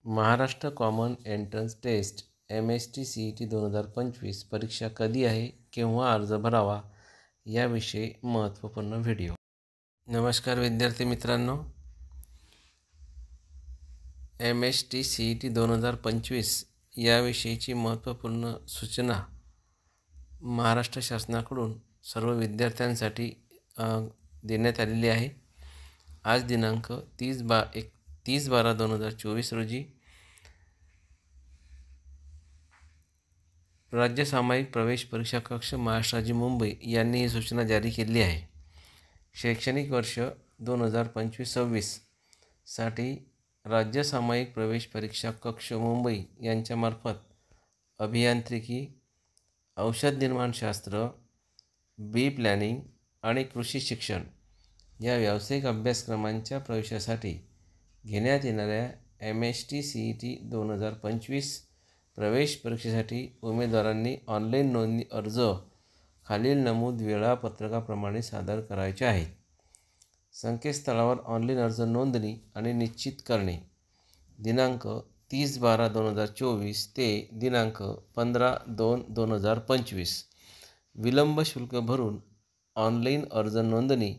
Maharashtra common entrance taste MST-CET 2025 परीक्षा कधी आहे, केव्हा अर्ज भरावा याविषयी महत्त्वपूर्ण व्हिडिओ. नमस्कार विद्यार्थी मित्रांनो, MST-CET 2025 याविषयीची महत्त्वपूर्ण सूचना महाराष्ट्र शासनाकडून सर्व विद्यार्थ्यांसाठी देण्यात आलेली आहे. आज दिनांक 30/12/2024 रोजी राज्य सामायिक प्रवेश परीक्षा कक्ष महाराष्ट्र राज्य मुंबई यांनी ही सूचना जारी केली आहे. शैक्षणिक वर्ष 2025-26 साठी राज्य सामायिक प्रवेश परीक्षा कक्ष मुंबई यांच्यामार्फत अभियांत्रिकी, औषध निर्माणशास्त्र, बी प्लॅनिंग आणि कृषी शिक्षण या व्यावसायिक अभ्यासक्रमांच्या प्रवेशासाठी घेण्यात येणाऱ्या MST-CET 2025 प्रवेश परीक्षेसाठी उमेदवारांनी ऑनलाईन नोंदणी अर्ज खालील नमूद वेळापत्रकाप्रमाणे सादर करायचे आहेत. संकेतस्थळावर ऑनलाईन अर्ज नोंदणी आणि निश्चित करणे दिनांक 30/12/2024 ते दिनांक 15/2/2025. विलंब शुल्क भरून ऑनलाईन अर्ज नोंदणी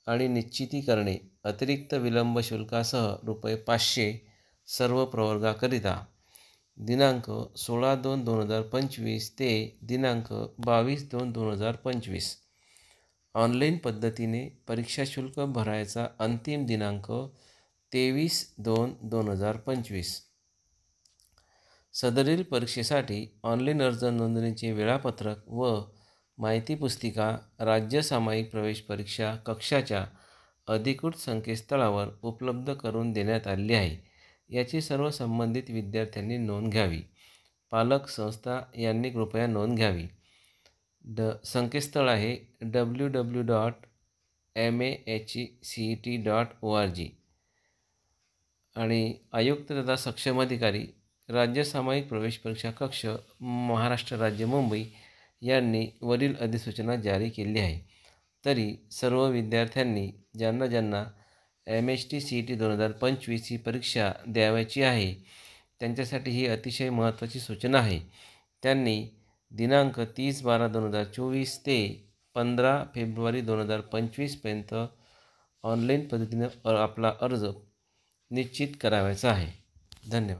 आणि निश्चिती करणे अतिरिक्त विलंब शुल्कासह ₹500 सर्व प्रवर्गाकरिता. दिनांक 16/2/2025 ते दिनांक 22/2/2025. ऑनलाईन पद्धतीने परीक्षा शुल्क भरायचा अंतिम दिनांक 23/2/2025. सदरील परीक्षेसाठी ऑनलाईन अर्ज नोंदणीचे वेळापत्रक व माहिती पुस्तिका राज्य सामायिक प्रवेश परीक्षा कक्षाच्या अधिकृत संकेतस्थळावर उपलब्ध करून देण्यात आलेली आहे. याची सर्व संबंधित विद्यार्थ्यांनी नोंद घ्यावी. पालक संस्था यांनी कृपया नोंद घ्यावी. संकेतस्थळ आहे www.mahcet.org आणि आयुक्त तथा सक्षम अधिकारी राज्य सामायिक प्रवेश परीक्षा कक्ष महाराष्ट्र राज्य मुंबई यांनी वरील अधिसूचना जारी केली आहे. तरी सर्व विद्यार्थ्यांनी ज्यांना MST-CET 2025 ही परीक्षा द्यावयाची आहे त्यांच्यासाठी ही अतिशय महत्त्वाची सूचना आहे. त्यांनी दिनांक 30/12/2024 ते 15 फेब्रुवारी 2025 पर्यंत ऑनलाईन पद्धतीने आपला अर्ज निश्चित करावयाचा आहे. धन्यवाद.